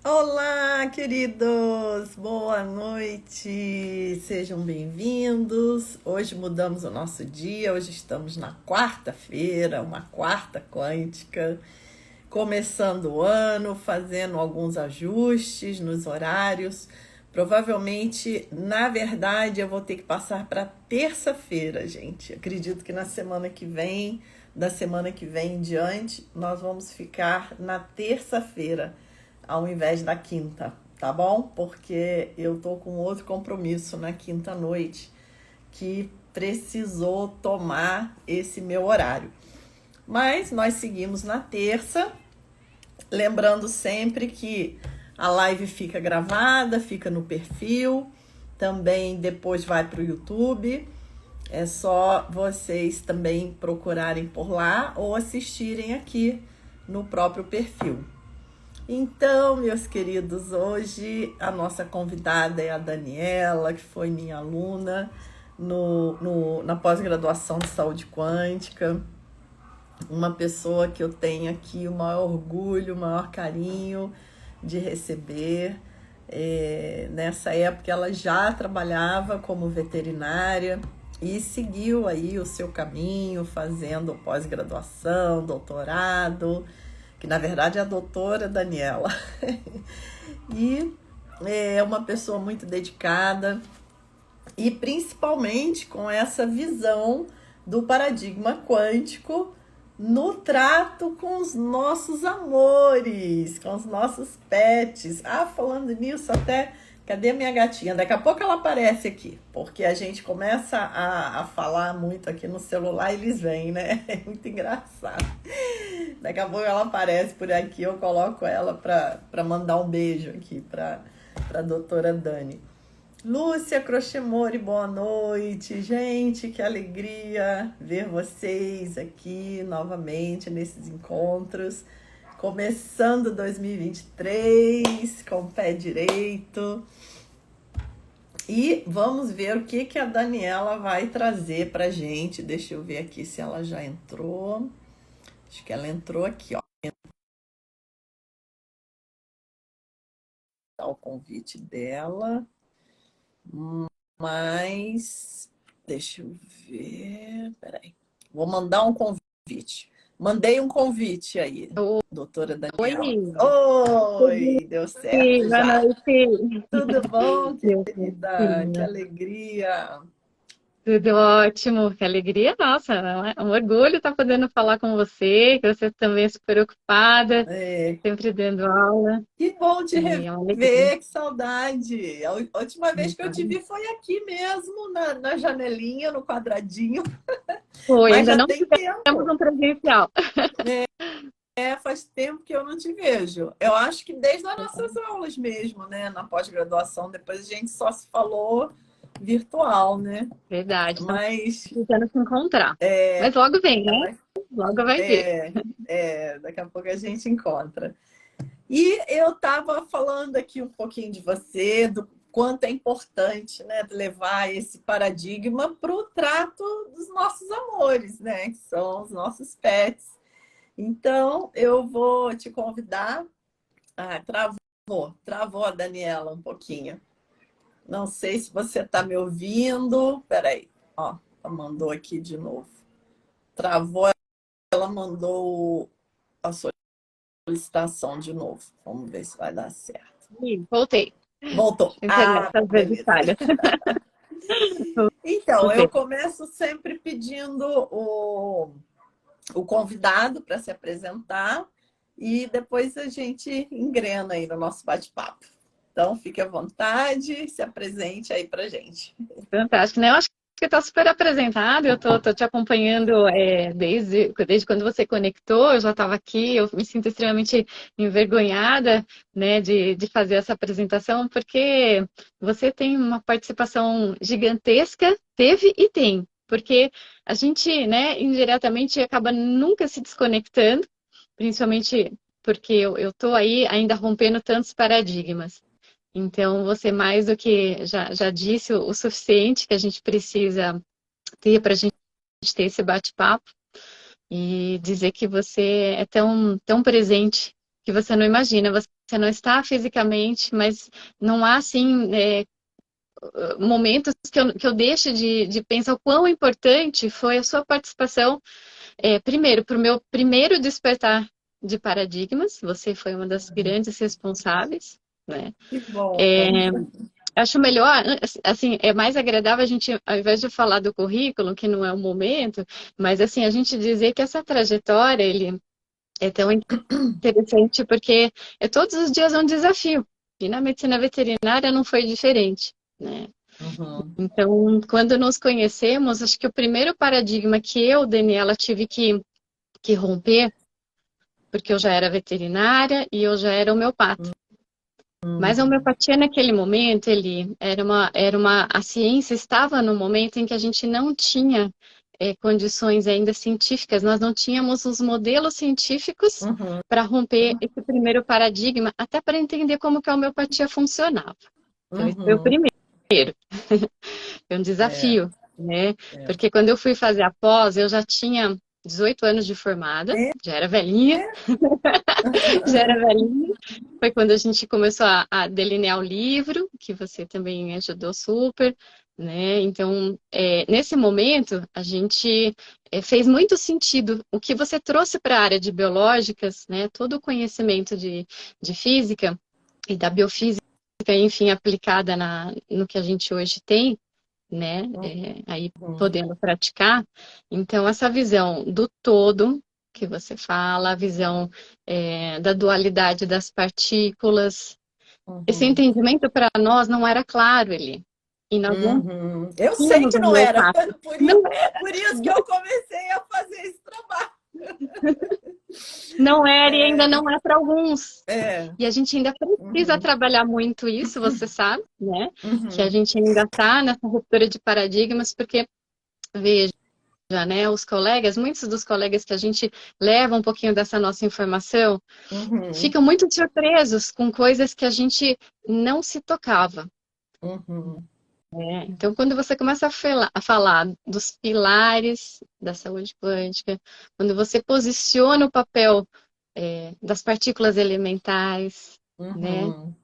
Olá, queridos! Boa noite! Sejam bem-vindos. Hoje mudamos o nosso dia, hoje estamos na quarta-feira, uma quarta quântica, começando o ano, fazendo alguns ajustes nos horários. Provavelmente, na verdade, eu vou ter que passar para terça-feira, gente. Acredito que na semana que vem, da semana que vem em diante, nós vamos ficar na terça-feira ao invés da quinta, tá bom? Porque eu tô com outro compromisso na quinta noite que precisou tomar esse meu horário. Mas nós seguimos na terça, lembrando sempre que a live fica gravada, fica no perfil, também depois vai para o YouTube. É só vocês também procurarem por lá ou assistirem aqui no próprio perfil. Então, meus queridos, hoje a nossa convidada é a Daniela, que foi minha aluna na pós-graduação de saúde quântica. Uma pessoa que eu tenho aqui o maior orgulho, o maior carinho de receber. Nessa época ela já trabalhava como veterinária e seguiu aí o seu caminho, fazendo pós-graduação, doutorado, que na verdade é a doutora Daniela. E é uma pessoa muito dedicada e principalmente com essa visão do paradigma quântico no trato com os nossos amores, com os nossos pets. Ah, falando nisso, até cadê a minha gatinha? Daqui a pouco ela aparece aqui, porque a gente começa a falar muito aqui no celular e eles vêm, né? É muito engraçado. Daqui a pouco ela aparece por aqui, eu coloco ela para mandar um beijo aqui para a doutora Dani. Lúcia Crochemori, boa noite. Gente, que alegria ver vocês aqui novamente nesses encontros. Começando 2023 com o pé direito. E vamos ver o que a Daniela vai trazer pra gente. Deixa eu ver aqui se ela já entrou. Acho que ela entrou aqui, ó. Tá o convite dela. Mas, deixa eu ver. Peraí. Vou mandar um convite. Mandei um convite aí, doutora Oi, Daniela. tudo Oi, deu certo bem? Boa já. noite. Tudo bom, Meu querida? Que filho. alegria. Tudo ótimo, que alegria nossa, não é? Um orgulho estar podendo falar com você, que você também é super ocupada, É, sempre dando aula, que bom te e é uma alegria. rever, que saudade. A última vez que eu te vi foi aqui mesmo, na janelinha, no quadradinho, Foi, mas ainda já não tem tivemos tempo. um presencial. Faz tempo que eu não te vejo. Eu acho que desde as nossas aulas mesmo, né? Na pós-graduação, depois a gente só se falou virtual, né? Verdade, estamos Mas tentando se encontrar. Mas logo vem, né? vai- Logo vai vir. daqui a pouco a gente encontra. E eu estava falando aqui um pouquinho de você, do quanto é importante, né, levar esse paradigma para o trato dos nossos amores, né? Que são os nossos pets. Então, eu vou te convidar. Ah, travou a Daniela um pouquinho. Não sei se você está me ouvindo. Peraí, ó, ela mandou aqui de novo. Travou, ela mandou a solicitação de novo. Vamos ver se vai dar certo. Ih, voltei. Voltou. Internet, Ah, às vezes beleza. falha. Então, eu Voltei. começo sempre pedindo o convidado para se apresentar e depois a gente engrena aí no nosso bate-papo. Então, fique à vontade, se apresente aí para gente. Fantástico, né? Eu acho que está super apresentado, eu tô te acompanhando desde quando você conectou, eu já estava aqui, eu me sinto extremamente envergonhada, né, de fazer essa apresentação, porque você tem uma participação gigantesca, teve e tem, porque a gente, né, indiretamente acaba nunca se desconectando, principalmente porque eu estou aí ainda rompendo tantos paradigmas. Então, você mais do que já disse o suficiente que a gente precisa ter para a gente ter esse bate-papo e dizer que você é tão presente que você não imagina. Você você não está fisicamente, mas não há, assim, momentos que eu deixo de pensar o quão importante foi a sua participação, primeiro, para o meu primeiro despertar de paradigmas, você foi uma das grandes responsáveis, né? Que bom. É, acho melhor, assim, é mais agradável a gente, ao invés de falar do currículo, que não é o momento, mas assim, a gente dizer que essa trajetória, ele é tão interessante porque é todos os dias um desafio. E na medicina veterinária não foi diferente, né? Uhum, Então, quando nos conhecemos, acho que o primeiro paradigma que eu, Daniela, tive que romper, porque eu já era veterinária e eu já era homeopata. Mas a uhum, homeopatia naquele momento, ele a ciência estava no momento em que a gente não tinha condições ainda científicas, nós não tínhamos os modelos científicos uhum, para romper esse primeiro paradigma, até para entender como que a homeopatia funcionava. Então, esse foi o uhum. primeiro, foi um É, desafio, né? é. Porque quando eu fui fazer a pós, eu já tinha 18 anos de formada, É, já era velhinha, é. já era velhinha. Foi quando a gente começou a delinear o livro, que você também ajudou super, né? Então, nesse momento, a gente fez muito sentido o que você trouxe para a área de biológicas, né? Todo o conhecimento de física e da biofísica, enfim, aplicada no que a gente hoje tem, né? Aí Uhum, podendo praticar. Então, essa visão do todo que você fala, a visão da dualidade das partículas, esse uhum, entendimento para nós não era claro ali. E nós não uhum. Eu sei tínhamos que um não era, olfato. por, Não, por isso que eu comecei a fazer esse trabalho. não era e ainda É, não é para alguns. é, E a gente ainda precisa uhum, trabalhar muito isso, você sabe, né? Que a uhum, gente ainda está nessa ruptura de paradigmas, porque, veja, né, os colegas, muitos dos colegas que a gente leva um pouquinho dessa nossa informação, uhum, ficam muito surpresos com coisas que a gente não se tocava. uhum, Então, quando você começa a falar dos pilares da saúde quântica, quando você posiciona o papel das partículas elementares, né, uhum,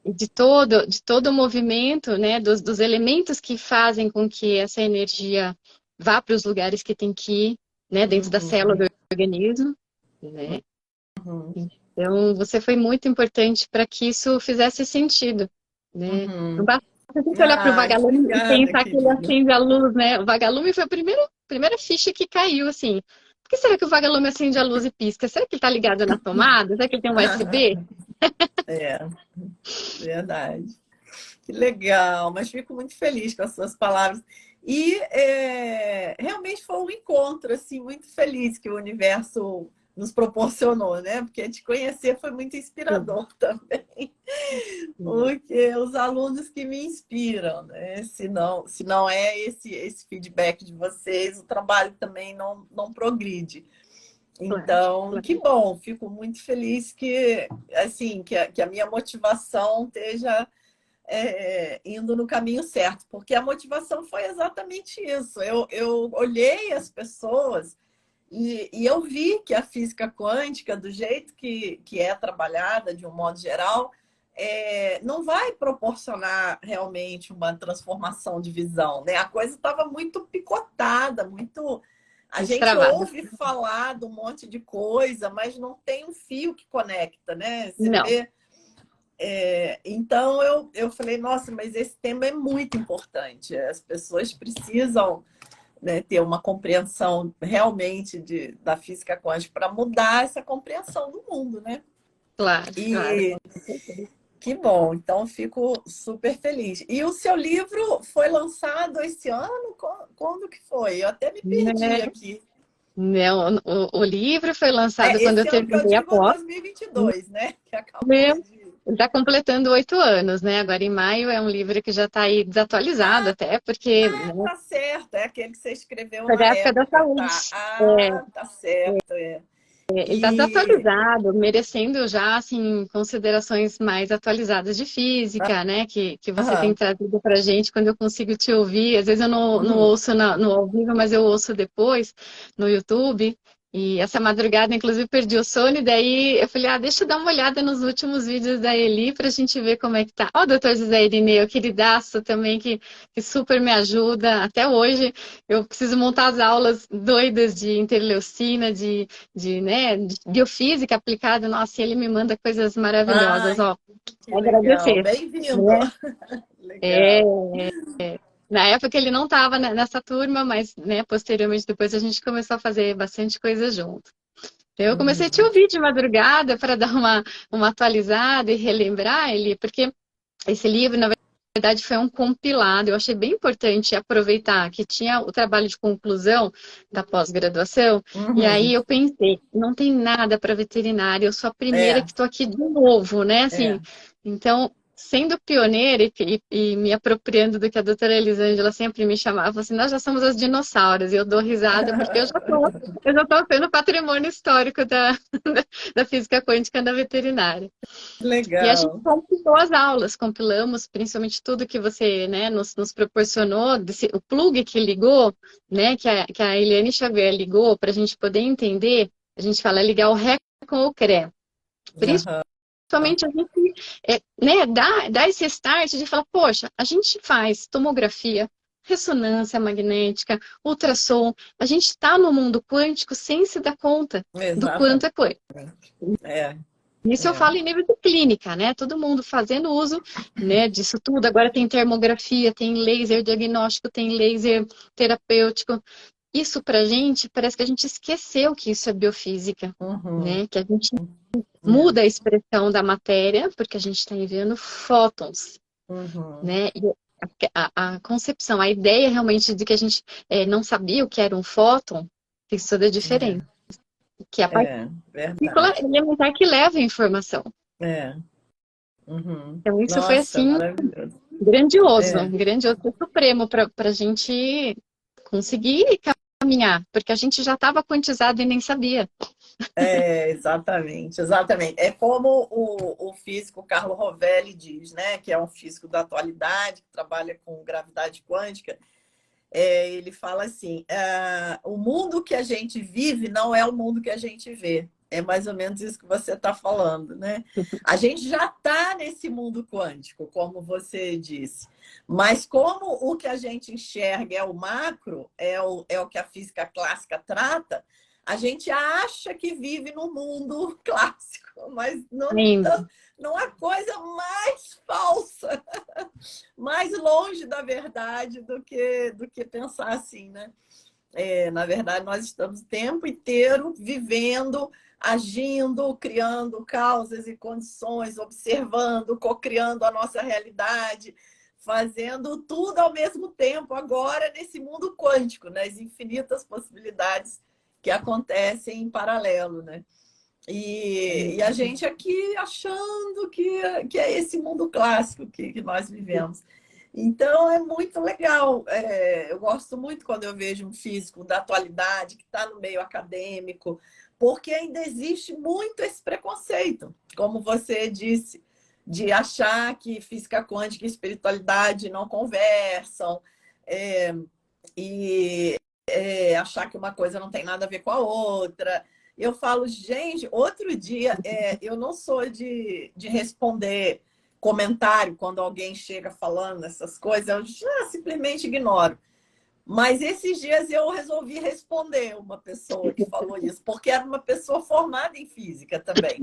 e de todo o movimento, né, dos elementos que fazem com que essa energia vá para os lugares que tem que ir, né, dentro da célula uhum, do organismo, né? uhum, Então, você foi muito importante para que isso fizesse sentido, né? Não uhum. basta a gente olhar para o Ai, vagalume e obrigada, pensar que ele querida. acende a luz, né? O vagalume foi a primeira ficha que caiu, assim. Por que será que o vagalume acende a luz e pisca? Será que ele está ligado na tomada? Será que ele tem um USB? É, verdade. Que legal, mas fico muito feliz com as suas palavras. E realmente foi um encontro assim muito feliz que o universo nos proporcionou, né? Porque te conhecer foi muito Sim, inspirador também, sim, porque os alunos que me inspiram, né? Se não é esse feedback de vocês, o trabalho também não progride. claro, Então, que claro. bom, fico muito feliz que assim que a minha motivação esteja indo no caminho certo, porque a motivação foi exatamente isso. Eu olhei as pessoas e eu vi que a física quântica, do jeito que é trabalhada, de um modo geral, não vai proporcionar realmente uma transformação de visão, né? A coisa estava muito picotada, muito. A gente Destravado. ouve falar de um monte de coisa, mas não tem um fio que conecta, né? Você Não, vê então eu falei, nossa, mas esse tema é muito importante. As pessoas precisam, né, ter uma compreensão realmente da física quântica para mudar essa compreensão do mundo, né? claro, claro, E com certeza. que bom, então fico super feliz. E o seu livro foi lançado esse ano? Quando que foi? Eu até me perdi Né? aqui. Não, o livro foi lançado quando eu Esse ano que eu terminei a digo é pós. 2022, né? Que acabou Meu, de. está completando 8 anos, né? Agora em maio é um livro que já está aí desatualizado até, porque né, Tá certo, é aquele que você escreveu foi da na época da época, tá? saúde. Ah, tá certo, é. Ele está E desatualizado, merecendo já assim considerações mais atualizadas de física, né? Que você tem aham, trazido para a gente quando eu consigo te ouvir. Às vezes eu não uhum, ouço no ao vivo, mas eu ouço depois no YouTube. E essa madrugada, inclusive, perdi o sono, e daí eu falei, deixa eu dar uma olhada nos últimos vídeos da Eli pra gente ver como é que tá. Ó, o doutor José Irineu, queridaço também, que super me ajuda. Até hoje eu preciso montar as aulas doidas de interleucina, né, de biofísica aplicada. Nossa, e ele me manda coisas maravilhosas, Ai, ó. que legal. Agradecer, Bem-vindo. né? É, Legal. na época ele não estava nessa turma, mas, né, posteriormente depois a gente começou a fazer bastante coisa junto. Então, eu comecei a te Uhum. ouvir de madrugada para dar uma atualizada e relembrar ele, porque esse livro, na verdade, foi um compilado. Eu achei bem importante aproveitar que tinha o trabalho de conclusão da pós-graduação, e aí Uhum. eu pensei, não tem nada para veterinária, eu sou a primeira É, que estou aqui de novo, né? é. Assim, então, sendo pioneira e me apropriando do que a doutora Elisângela sempre me chamava, assim, nós já somos as dinossauras, e eu dou risada porque eu já estou sendo patrimônio histórico da física quântica da veterinária. E a gente Legal. compilou as aulas, compilamos principalmente tudo que você, né, nos proporcionou, o plug que ligou, né, que a Eliane Xavier ligou para a gente poder entender, a gente fala ligar o Ré com o CRE. Aham. Principalmente a gente né, dá esse start de falar, poxa, a gente faz tomografia, ressonância magnética, ultrassom, a gente está no mundo quântico sem se dar conta do Exatamente. quanto é quântico. É, Isso eu é. falo em nível de clínica, né? Todo mundo fazendo uso, né, disso tudo. Agora tem termografia, tem laser diagnóstico, tem laser terapêutico. Isso pra gente, parece que a gente esqueceu que isso é biofísica, Uhum. né? Que a gente É. muda a expressão da matéria, porque a gente está enviando fótons, Uhum. né? E a concepção, a ideia realmente de que a gente não sabia o que era um fóton, fez toda a diferença. Que é a É, partícula verdade. elementar que leva a informação. É. Uhum. Então, isso foi Nossa, assim maravilhoso. grandioso, É. grandioso e supremo para a gente conseguir caminhar, porque a gente já estava quantizado e nem sabia. É, exatamente, exatamente. É como o físico Carlo Rovelli diz, né? Que é um físico da atualidade, que trabalha com gravidade quântica. Ele fala assim: o mundo que a gente vive não é o mundo que a gente vê. É mais ou menos isso que você está falando, né? A gente já está nesse mundo quântico, como você disse. Mas como o que a gente enxerga é o macro, é o que a física clássica trata, a gente acha que vive no mundo clássico, mas Ainda. não há coisa mais falsa, mais longe da verdade do que pensar assim, né? Na verdade, nós estamos o tempo inteiro vivendo, agindo, criando causas e condições, observando, co-criando a nossa realidade, fazendo tudo ao mesmo tempo, agora nesse mundo quântico, nas infinitas possibilidades que acontecem em paralelo, né? E a gente aqui achando que é esse mundo clássico que nós vivemos. Então é muito legal. Eu gosto muito quando eu vejo um físico da atualidade que está no meio acadêmico, porque ainda existe muito esse preconceito, como você disse, de achar que física quântica e espiritualidade não conversam, é, e achar que uma coisa não tem nada a ver com a outra. Eu falo, gente, outro dia, eu não sou de responder comentário quando alguém chega falando essas coisas, eu simplesmente ignoro. Mas esses dias eu resolvi responder uma pessoa que falou isso, porque era uma pessoa formada em física também.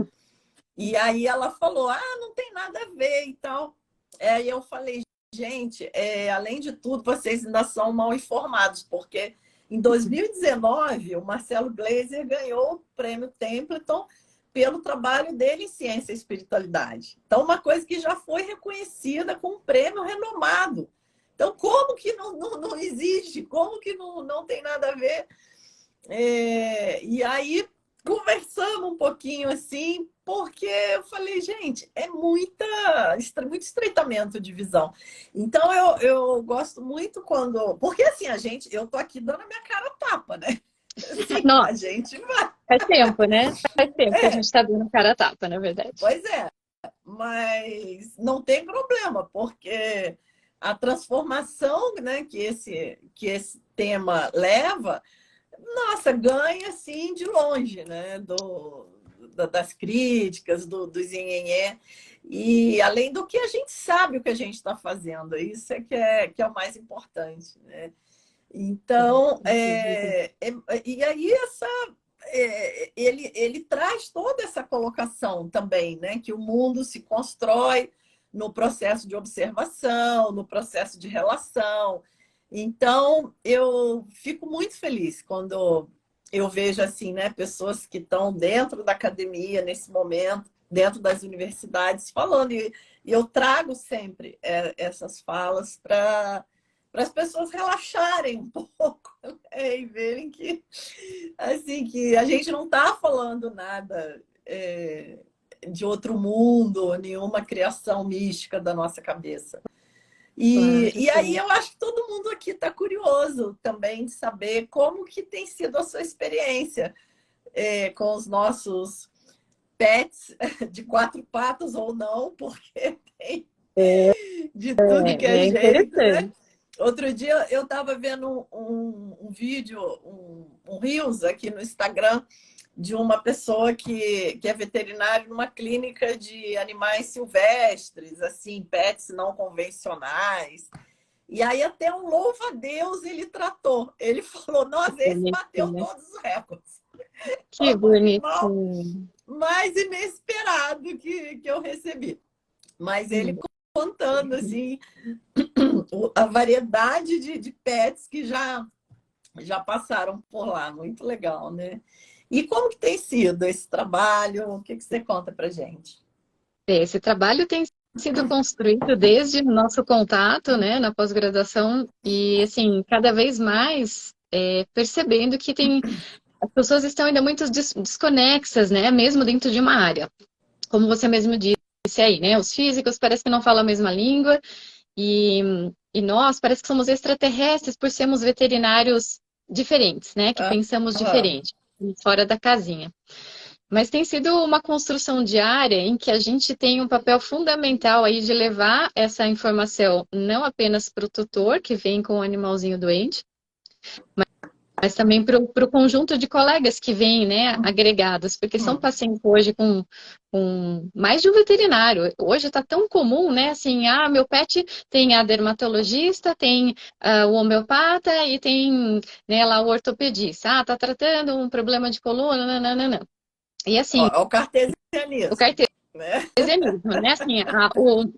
E aí ela falou, não tem nada a ver e tal. Aí eu falei, gente, além de tudo, vocês ainda são mal informados, porque em 2019 o Marcelo Gleiser ganhou o prêmio Templeton pelo trabalho dele em ciência e espiritualidade. Então, uma coisa que já foi reconhecida com um prêmio renomado. Então, como que não existe? Como que não tem nada a ver? E aí conversamos um pouquinho assim, porque eu falei, gente, é muito estreitamento de visão. Então eu gosto muito quando. Porque assim, eu tô aqui dando a minha cara a tapa, né? Assim, Não, a gente vai. faz tempo, né? Faz tempo que a gente É, está dando cara a tapa, na verdade. pois é, mas não tem problema, porque a transformação, né, que esse tema leva Nossa, ganha assim de longe, né? Das críticas, dos nhenhenhé. E além do que a gente sabe o que a gente está fazendo, isso que é o mais importante, né? Então, e aí ele traz toda essa colocação também, né? Que o mundo se constrói no processo de observação, no processo de relação. Então, eu fico muito feliz quando eu vejo assim, né, pessoas que estão dentro da academia nesse momento, dentro das universidades, falando. E eu trago sempre essas falas para as pessoas relaxarem um pouco, né, e verem que assim que a gente não está falando nada de outro mundo, nenhuma criação mística da nossa cabeça. Claro, E aí claro. eu acho que todo mundo aqui está curioso também de saber como que tem sido a sua experiência com os nossos pets de quatro patas ou não, porque tem de tudo que é É jeito, né? interessante. Outro dia eu estava vendo um vídeo, um Reels aqui no Instagram de uma pessoa que é veterinária numa clínica de animais silvestres, assim, pets não convencionais. E aí até um louva-a-Deus ele tratou. Ele falou, nossa, esse bateu Bonitinho. todos os recordes. Que O animal bonitinho. mais inesperado que eu recebi. Mas ele contando, assim, a variedade de pets que já passaram por lá. Muito legal, né? E como que tem sido esse trabalho? O que você conta pra gente? Esse trabalho tem sido construído desde o nosso contato, né, na pós-graduação e, assim, cada vez mais percebendo que as pessoas estão ainda muito desconexas, né, mesmo dentro de uma área. Como você mesmo disse aí, né, os físicos parece que não falam a mesma língua e, e nós parece que somos extraterrestres por sermos veterinários diferentes, né, que pensamos Aham. diferente, fora da casinha. Mas tem sido uma construção diária em que a gente tem um papel fundamental aí de levar essa informação não apenas para o tutor que vem com o animalzinho doente, mas também para o conjunto de colegas que vêm, né, agregados, porque são Hum. pacientes hoje com mais de um veterinário. Hoje está tão comum, né, assim, meu pet tem a dermatologista, tem o homeopata e tem, né, lá o ortopedista. Tá tratando um problema de coluna, nananana. E assim, Ó, o o cartesianismo, né? cartesianismo, né? Assim,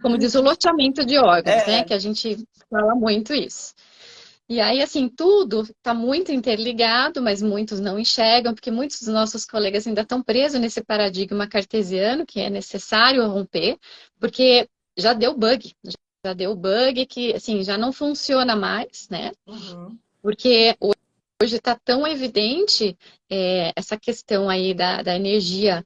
como diz, o loteamento de órgãos, né? É. Que a gente fala muito isso. E aí, assim, tudo está muito interligado, mas muitos não enxergam, porque muitos dos nossos colegas ainda estão presos nesse paradigma cartesiano, que é necessário romper, porque já deu bug, já deu bug que, assim, já não funciona mais, né? Uhum. Porque hoje está tão evidente essa questão aí da energia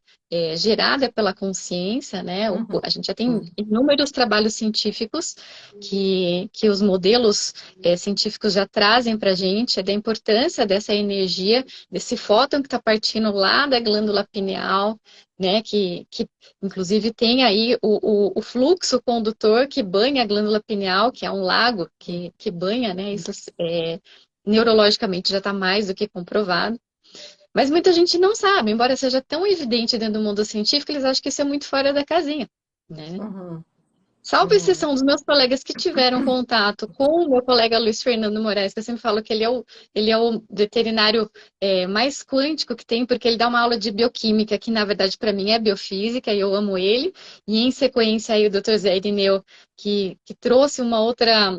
gerada pela consciência, né? A gente já tem Uhum. inúmeros trabalhos científicos que os modelos científicos já trazem para a gente, da importância dessa energia, desse fóton que está partindo lá da glândula pineal, né? Que inclusive tem aí o fluxo condutor que banha a glândula pineal, que é um lago que banha, né? Isso neurologicamente já está mais do que comprovado. Mas muita gente não sabe, embora seja tão evidente dentro do mundo científico, eles acham que isso é muito fora da casinha, né? Uhum. Salvo Uhum. exceção dos meus colegas que tiveram contato com o meu colega Luiz Fernando Moraes, que eu sempre falo que ele é o veterinário mais quântico que tem, porque ele dá uma aula de bioquímica, que na verdade para mim é biofísica, e eu amo ele. E em sequência aí o Dr. Zé Irineu, que trouxe uma outra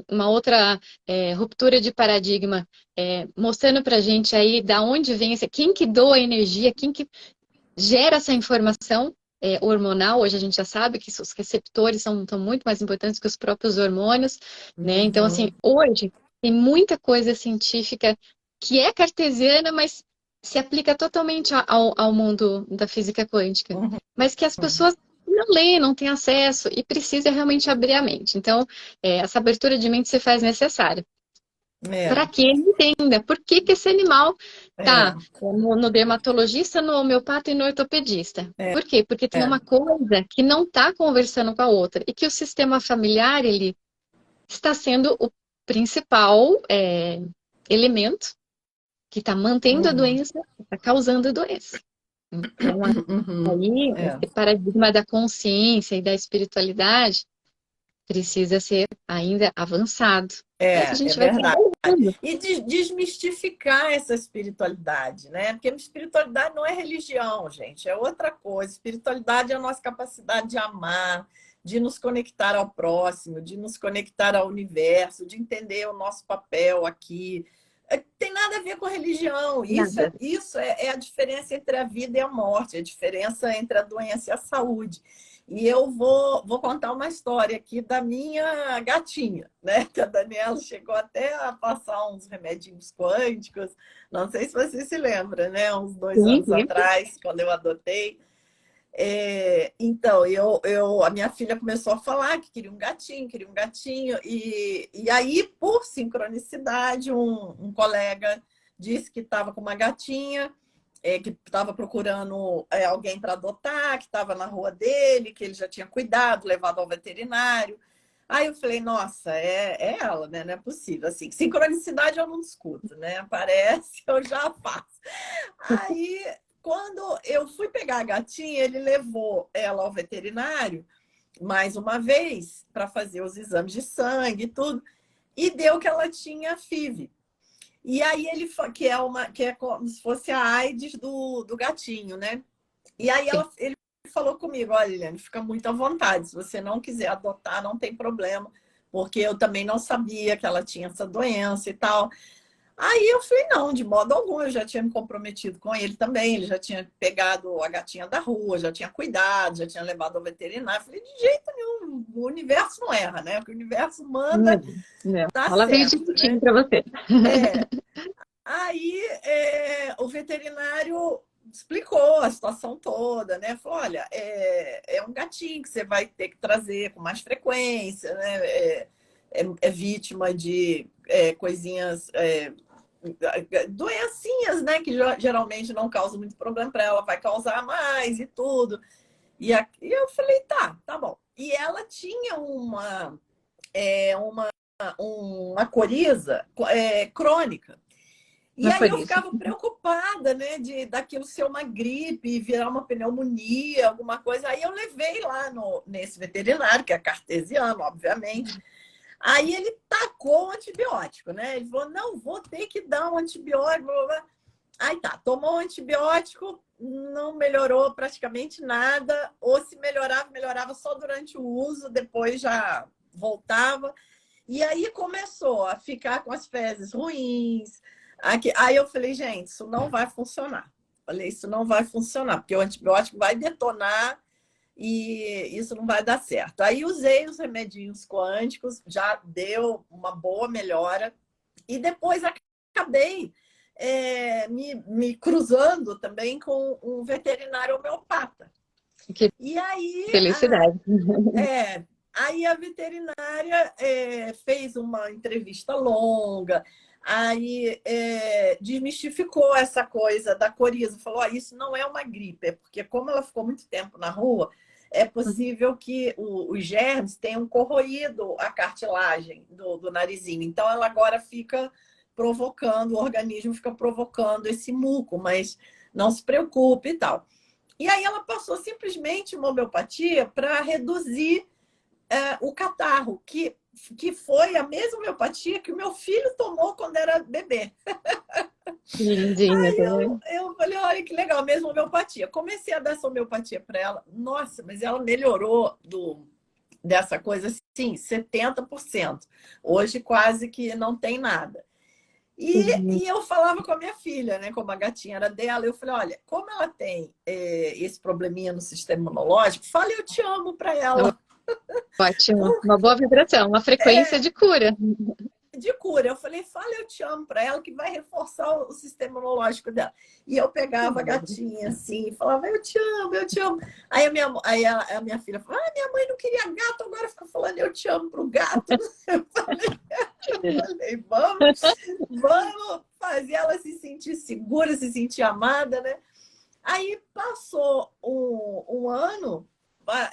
ruptura de paradigma, mostrando para a gente aí da onde vem quem que doa a energia, quem que gera essa informação hormonal. Hoje a gente já sabe que os receptores são muito mais importantes que os próprios hormônios, né? Então, assim, Uhum. hoje tem muita coisa científica que é cartesiana, mas se aplica totalmente ao mundo da física quântica, Uhum. mas que as pessoas não leem, não têm acesso e precisa realmente abrir a mente. Então, essa abertura de mente se faz necessária É, para que ele entenda por que esse animal é, tá no dermatologista, no homeopata e no ortopedista. é, Por quê? Porque tem é. uma coisa que não está conversando com a outra e que o sistema familiar ele está sendo o principal elemento que está mantendo a Uhum. doença, está causando a doença. Então, Uhum. aí, É. esse paradigma da consciência e da espiritualidade precisa ser ainda avançado. Mas a É gente vai verdade. trabalhando. E desmistificar essa espiritualidade, né? Porque espiritualidade não é religião, gente, é outra coisa. Espiritualidade é a nossa capacidade de amar, de nos conectar ao próximo, de nos conectar ao universo, de entender o nosso papel aqui. Tem nada a ver com religião. Nada. É a diferença entre a vida e a morte, a diferença entre a doença e a saúde. E eu vou contar uma história aqui da minha gatinha, né? Que a Daniela chegou até a passar uns remedinhos quânticos. Não sei se você se lembra, né? Uns dois Sim, anos sim. atrás, quando eu adotei. Então, a minha filha começou a falar que queria um gatinho. E aí, por sincronicidade, um colega disse que estava com uma gatinha que estava procurando alguém para adotar, que estava na rua dele, que ele já tinha cuidado, levado ao veterinário. Aí eu falei, nossa, é ela, né? Não é possível. Assim, sincronicidade eu não discuto, né? Aparece, eu já faço. Aí, quando eu fui pegar a gatinha, ele levou ela ao veterinário mais uma vez para fazer os exames de sangue e tudo, e deu que ela tinha FIV. E aí que é como se fosse a AIDS do gatinho, né? E aí Sim. ele falou comigo, olha, Eliane, fica muito à vontade. Se você não quiser adotar, não tem problema, porque eu também não sabia que ela tinha essa doença e tal. Aí eu falei, não, de modo algum, eu já tinha me comprometido com ele também, ele já tinha pegado a gatinha da rua, já tinha cuidado, já tinha levado ao veterinário. Eu falei, de jeito nenhum, o universo não erra, né? O que o universo manda, Não, não. tá Ela veio certo, direitinho né? para você. É, Aí o veterinário explicou a situação toda, né? Falou, olha, é um gatinho que você vai ter que trazer com mais frequência, né? É vítima de coisinhas, doencinhas, né? Que geralmente não causam muito problema para ela, vai causar mais e tudo. E eu falei, tá bom. E ela tinha uma coriza crônica. E Não aí foi eu isso. ficava preocupada, né, daquilo ser uma gripe, virar uma pneumonia, alguma coisa. Aí eu levei lá nesse veterinário, que é cartesiano, obviamente. Aí ele tacou o antibiótico, né? Ele falou, não, vou ter que dar um antibiótico. Blá, blá, blá. Aí tá, tomou o antibiótico, não melhorou praticamente nada, ou se melhorava, melhorava só durante o uso, depois já voltava. E aí começou a ficar com as fezes ruins. Aí eu falei, gente, isso não vai funcionar. Falei, isso não vai funcionar, porque o antibiótico vai detonar e isso não vai dar certo. Aí usei os remedinhos quânticos, já deu uma boa melhora. E depois acabei me cruzando também com um veterinário homeopata. Que E aí felicidade. é, aí a veterinária fez uma entrevista longa, aí desmistificou essa coisa da coriza, falou: isso não é uma gripe, é porque como ela ficou muito tempo na rua, é possível que os germes tenham corroído a cartilagem do narizinho. Então ela agora fica provocando, o organismo fica provocando esse muco, mas não se preocupe e tal. E aí ela passou simplesmente uma homeopatia para reduzir o catarro, que foi a mesma homeopatia que o meu filho tomou quando era bebê. Lindinha Aí também. eu falei, olha que legal, a mesma homeopatia. Comecei a dar essa homeopatia para ela. Nossa, mas ela melhorou dessa coisa assim, 70%. Hoje quase que não tem nada. Uhum. E eu falava com a minha filha, né? Como a gatinha era dela, eu falei: olha, como ela tem esse probleminha no sistema imunológico, fala eu te amo para ela. Ótimo. Uma boa vibração, uma frequência de cura. De cura. Eu falei: fala eu te amo para ela, que vai reforçar o sistema imunológico dela. E eu pegava a gatinha assim, e falava: eu te amo, eu te amo. Aí a minha filha falou: minha mãe não queria gato, agora fica falando eu te amo pro gato. Eu falei, vamos fazer ela se sentir segura, se sentir amada, né? Aí passou um ano,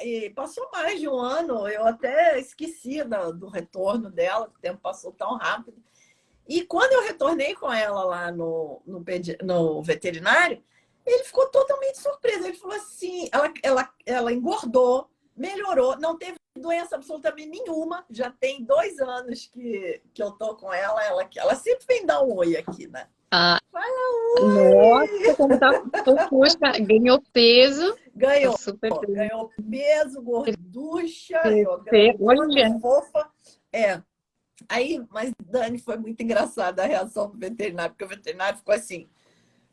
e passou mais de um ano, eu até esqueci do retorno dela, o tempo passou tão rápido. E quando eu retornei com ela lá no veterinário, ele ficou totalmente surpreso. Ele falou assim: ela engordou, melhorou, não teve doença absolutamente nenhuma. Já tem 2 anos que eu tô com ela sempre vem dar um oi aqui, né? Ah, Fala nossa, oi! como tá fofucha, ganhou peso. Tá Ganhou, super bem. ganhou peso, gorducha, grandona, Olha, fofa. É. Aí, mas Dani, foi muito engraçada a reação do veterinário, porque o veterinário ficou assim: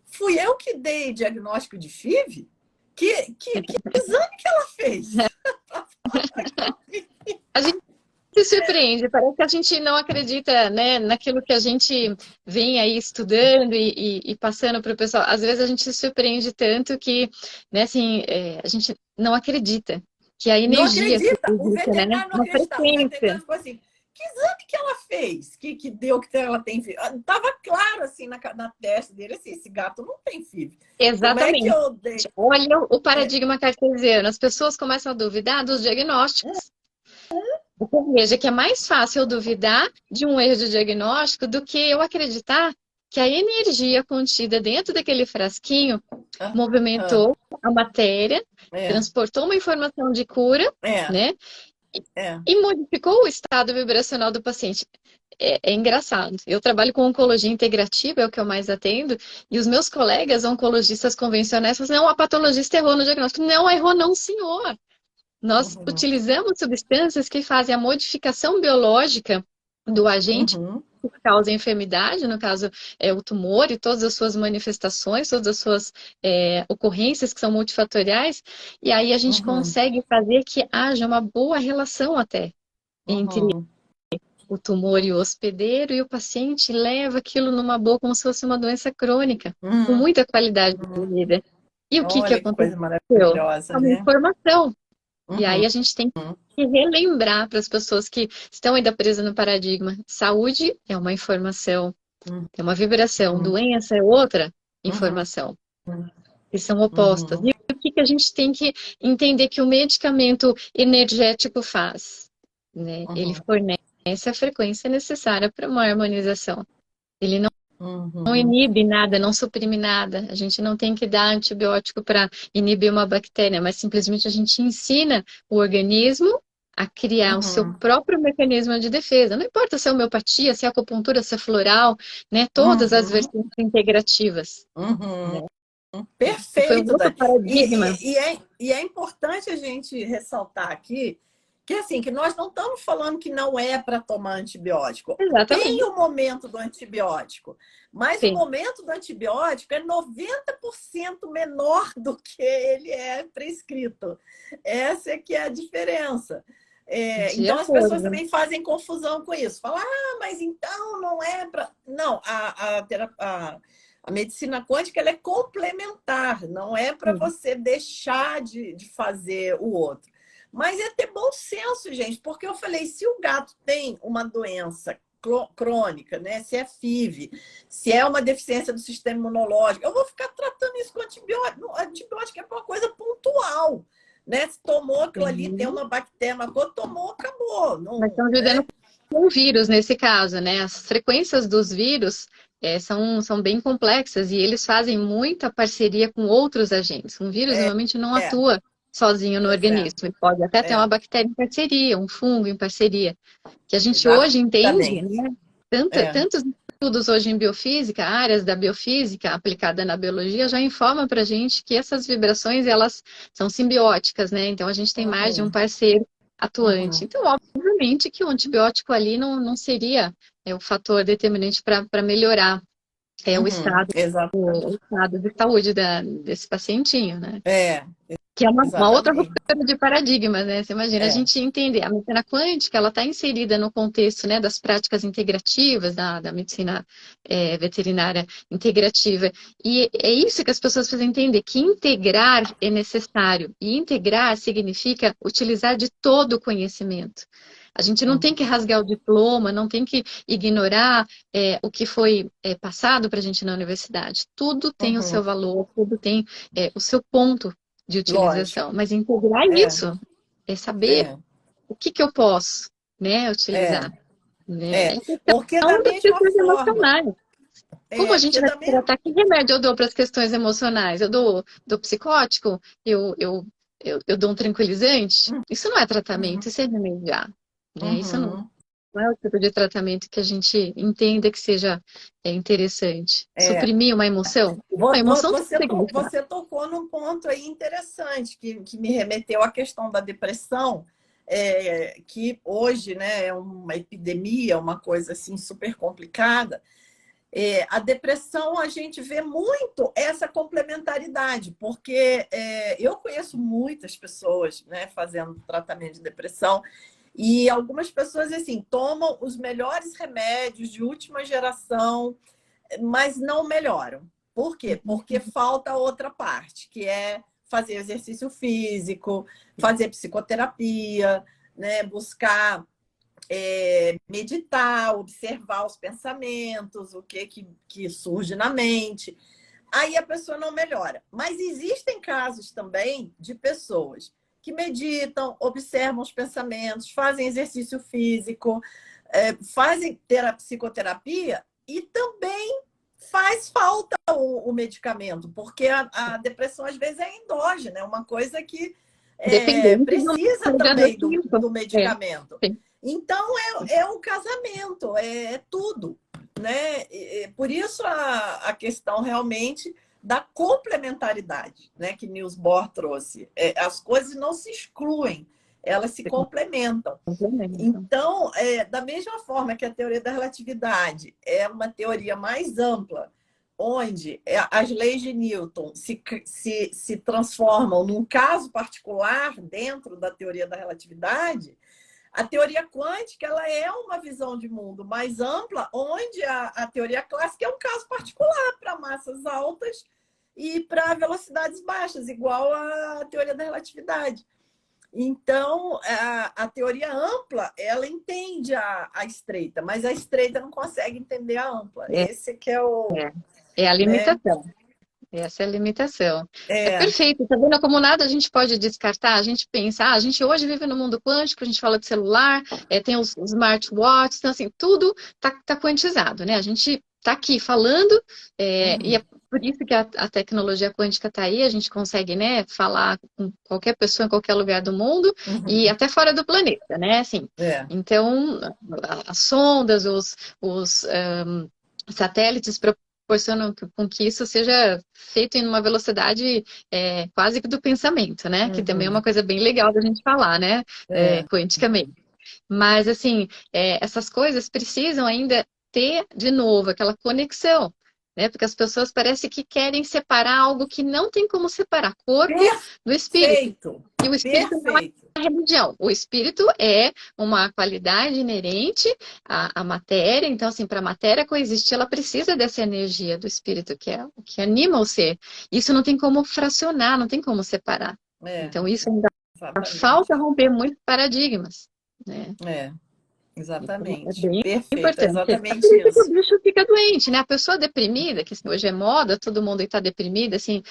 fui eu que dei diagnóstico de FIV? Que exame que ela fez? a gente se surpreende, parece que a gente não acredita, né, naquilo que a gente vem aí estudando e passando para o pessoal. Às vezes a gente se surpreende tanto que, né, assim, a gente não acredita que a Não energia que acredita, o existe, né, veterinário não na acreditava. O frequência. veterinário ficou assim: que exame que ela fez? Que deu que ela tem FIV? Estava claro assim na testa dele, assim, esse gato não tem FIV. Como é que Exatamente. eu dei? Olha o É. paradigma cartesiano. As pessoas começam a duvidar dos diagnósticos. Você veja que é mais fácil eu duvidar de um erro de diagnóstico do que eu acreditar que a energia contida dentro daquele frasquinho Ah, ah, movimentou a matéria, é, transportou uma informação de cura, é, né? é. E modificou o estado vibracional do paciente. É engraçado. Eu trabalho com oncologia integrativa, é o que eu mais atendo, e os meus colegas oncologistas convencionais falam assim, não, a patologista errou no diagnóstico. Não, errou não, senhor. Nós Uhum, utilizamos substâncias que fazem a modificação biológica do agente uhum, que causa a enfermidade, no caso o tumor e todas as suas manifestações, todas as suas ocorrências que são multifatoriais, e aí a gente uhum, consegue fazer que haja uma boa relação até entre uhum, o tumor e o hospedeiro, e o paciente leva aquilo numa boa, como se fosse uma doença crônica, com uhum, muita qualidade de uhum. vida. E o que Olha que aconteceu? coisa É maravilhosa, uma né? informação. E Uhum, aí a gente tem que relembrar para as pessoas que estão ainda presas no paradigma. Saúde é uma informação, uhum, é uma vibração. uhum, Doença é outra uhum, informação. Que são opostas. uhum, E o que a gente tem que entender que o medicamento energético faz? Né? Ele uhum, fornece a frequência necessária para uma harmonização. Ele não uhum, inibe nada, não suprime nada. A gente não tem que dar antibiótico para inibir uma bactéria, mas simplesmente a gente ensina o organismo a criar o seu uhum, próprio mecanismo de defesa. Não importa se é homeopatia, se é acupuntura, se é floral, né? Todas as uhum, vertentes integrativas. uhum. Né? E foi um Perfeito, outro Dani. paradigma. E é importante a gente ressaltar aqui que assim, que nós não estamos falando que não é para tomar antibiótico. Tem Exatamente. o momento do antibiótico, mas o Sim. momento do antibiótico é 90% menor do que ele é prescrito. Essa é que é a diferença. De Então as pessoas acordo. também fazem confusão com isso. Falam, mas então não é para. Não, a medicina quântica ela é complementar, não é para Sim. você deixar de fazer o outro. Mas é ter bom senso, gente, porque eu falei, se o gato tem uma doença crônica, né? Se é FIV, se é uma deficiência do sistema imunológico, eu vou ficar tratando isso com antibiótico. O antibiótico é uma coisa pontual, né? Se tomou aquilo ali, tem Sim. uma bactéria, uma coisa, tomou, acabou. Nós Não, estamos lidando né? com o vírus nesse caso, né? As frequências dos vírus são bem complexas e eles fazem muita parceria com outros agentes. Um vírus normalmente não É, atua sozinho no pois é, organismo, ele pode até ter é, uma bactéria em parceria, um fungo em parceria, que a gente hoje entende, exatamente. né? É, Tantos estudos hoje em biofísica, áreas da biofísica aplicada na biologia já informam para a gente que essas vibrações elas são simbióticas, né? Então a gente tem mais de um uhum, parceiro atuante. uhum. Então, obviamente que o antibiótico ali não seria o fator determinante para melhorar Uhum, o exatamente. estado de saúde desse pacientinho, né? É, Que é uma outra exatamente. ruptura de paradigmas, né? Você imagina, a É. gente entender, a medicina quântica, ela está inserida no contexto, né, das práticas integrativas, da medicina veterinária integrativa. E é isso que as pessoas precisam entender, que integrar é necessário. E integrar significa utilizar de todo o conhecimento. A gente não tem que Uhum, rasgar o diploma, não tem que ignorar o que foi passado para a gente na universidade. Tudo tem o seu uhum. valor, tudo tem o seu ponto de utilização, Lógico. mas integrar É, isso é saber é, o que eu posso, né, é, utilizar. né? É, É porque da questão das mesma questões forma, emocionais. Como a gente porque vai da mesma. tratar? Que remédio eu dou para as questões emocionais? Eu dou psicótico? Eu dou um tranquilizante? Isso não é tratamento, Uhum, isso é remediar, né? Isso uhum. não é o tipo de tratamento que a gente entenda que seja interessante. É, Suprimir uma emoção? A emoção tem que ser gritar. Você tocou num ponto aí interessante que me remeteu à questão da depressão, que hoje, né, é uma epidemia, uma coisa assim super complicada. A depressão, a gente vê muito essa complementaridade, porque eu conheço muitas pessoas, né, fazendo tratamento de depressão, e algumas pessoas assim tomam os melhores remédios de última geração, mas não melhoram. Por quê? Porque falta outra parte, que é fazer exercício físico, fazer psicoterapia, né? Buscar meditar, observar os pensamentos, o que surge na mente. Aí a pessoa não melhora. Mas existem casos também de pessoas que meditam, observam os pensamentos, fazem exercício físico, fazem psicoterapia e também faz falta o medicamento, porque a depressão às vezes é endógena, é uma coisa que Dependente do precisa mediador também químico. do É, medicamento. sim. Então é o casamento, é tudo, né? Por isso a questão realmente da complementaridade, né, que Niels Bohr trouxe. As coisas não se excluem, elas se complementam. Complemento. Então, da mesma forma que a teoria da relatividade é uma teoria mais ampla, onde as leis de Newton se transformam num caso particular dentro da teoria da relatividade, a teoria quântica ela é uma visão de mundo mais ampla, onde a teoria clássica é um caso particular para massas altas e para velocidades baixas, igual à teoria da relatividade. Então, a teoria ampla, ela entende a estreita, mas a estreita não consegue entender a ampla. É, Esse que é o, é, é a né? limitação. Essa é a limitação. É É, perfeito. Tá vendo como nada a gente pode descartar? A gente pensa, a gente hoje vive no mundo quântico, a gente fala de celular, tem os smartwatches, então assim, tudo tá quantizado, né? A gente tá aqui falando, e é uhum, por isso que a tecnologia quântica tá aí, a gente consegue, né, falar com qualquer pessoa em qualquer lugar do mundo e uhum, até fora do planeta, né? Assim, é, então, as sondas, os satélites proporcionam com que isso seja feito em uma velocidade quase que do pensamento, né? Que também é uma uhum, coisa bem legal da gente falar, né? é, Quanticamente. Mas, assim, essas coisas precisam ainda ter, de novo, aquela conexão, né? Porque as pessoas parecem que querem separar algo que não tem como separar, corpo do espírito. perfeito, E o espírito não é perfeito. religião. O espírito é uma qualidade inerente à matéria. Então, assim, para a matéria coexistir, ela precisa dessa energia do espírito, que é o que anima o ser. Isso não tem como fracionar, não tem como separar. É, Então, isso ainda exatamente. falta romper muitos paradigmas, né? É, Então, é exatamente. bem Perfeito, é importante. É por exatamente isso que o isso. bicho fica doente, né? A pessoa deprimida, que assim, hoje é moda, todo mundo está deprimido, assim,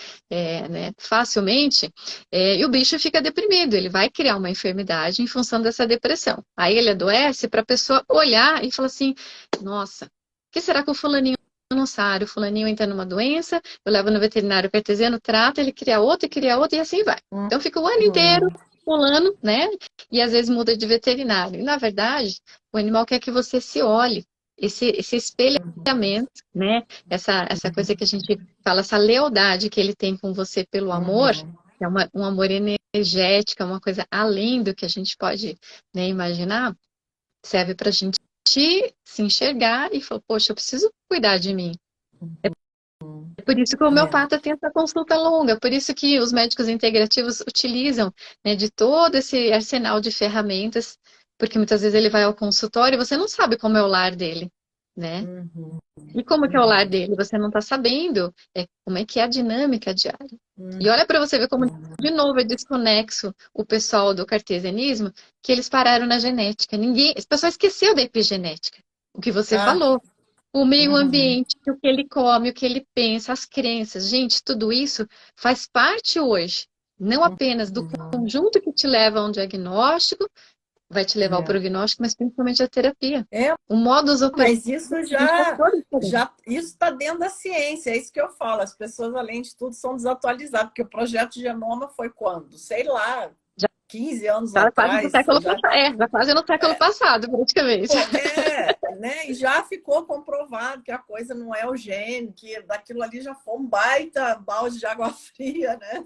né, facilmente, e o bicho fica deprimido. Ele vai criar uma enfermidade em função dessa depressão. Aí ele adoece para a pessoa olhar e falar assim: nossa, o que será que o fulaninho não sabe? O fulaninho entra numa doença, eu levo no veterinário cartesiano, trata, ele cria outra e assim vai. Então fica o ano inteiro Uhum, pulando, né? E às vezes muda de veterinário. E na verdade, o animal quer que você se olhe, esse espelhamento, né? Essa coisa que a gente fala, essa lealdade que ele tem com você pelo amor, uhum, é um amor energético, é uma coisa além do que a gente pode, né, imaginar, serve para a gente se enxergar e falar, poxa, eu preciso cuidar de mim. É por isso que o é, homeopata tem essa consulta longa, por isso que os médicos integrativos utilizam, né, de todo esse arsenal de ferramentas, porque muitas vezes ele vai ao consultório e você não sabe como é o lar dele, né? uhum, E como que é o lar uhum, dele? Você não está sabendo como é que é a dinâmica diária. uhum, E olha para você ver como, uhum. de novo, é desconexo o pessoal do cartesianismo, que eles pararam na genética. Ninguém, as pessoas esqueceu da epigenética, o que você Ah, falou. O meio uhum, ambiente, o que ele come, o que ele pensa, as crenças. Gente, tudo isso faz parte hoje, não apenas do uhum, conjunto que te leva a um diagnóstico, vai te levar ao É. prognóstico, mas principalmente a terapia. É, O modus operandi mas isso a gente faz já, todo diferente. já isso está dentro da ciência, é isso que eu falo. As pessoas, além de tudo, são desatualizadas, porque o projeto Genoma foi quando? Sei lá, Já 15 anos está quase no atrás. século passado. Já quase no século passado, praticamente. Pô, né? E já ficou comprovado que a coisa não é o gene, que daquilo ali já foi um baita balde de água fria, né?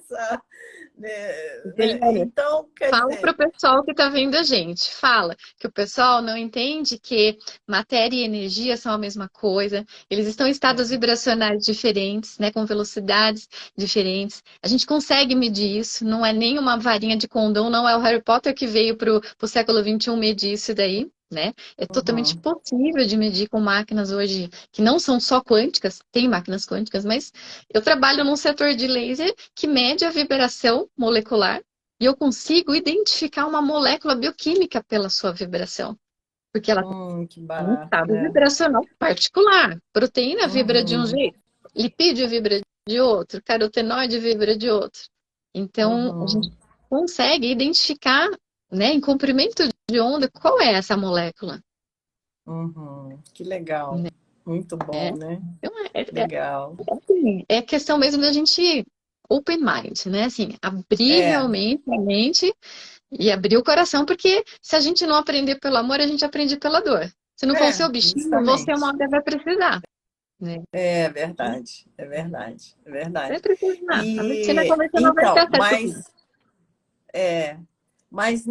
Juliana, Então, quer fala para dizer, o pessoal que está vendo a gente. Fala que o pessoal não entende que matéria e energia são a mesma coisa. Eles estão em estados é, vibracionais diferentes, né, com velocidades diferentes. A gente consegue medir isso. Não é nem uma varinha de condão, não é o Harry Potter que veio para o século XXI medir isso daí. Né? É totalmente uhum, possível de medir com máquinas hoje que não são só quânticas, tem máquinas quânticas, mas eu trabalho num setor de laser que mede a vibração molecular e eu consigo identificar uma molécula bioquímica pela sua vibração, porque ela que tem um barato, estado né? vibracional particular. Proteína vibra de um Uhum, jeito, lipídio vibra de outro, carotenoide vibra de outro. Então, a gente uhum, consegue identificar, né, em comprimento de onda, qual é essa molécula. que legal. Muito Né? bom, né? Então, Legal. assim, é questão mesmo da gente open mind, né? Assim, abrir É, realmente a mente e abrir o coração, porque se a gente não aprender pelo amor, a gente aprende pela dor. Se não for o seu bichinho, você uma justamente. hora vai precisar, né? É verdade, é verdade, é Vai verdade. precisar. A medicina E convencional vai ter então, acesso a tudo. é, mas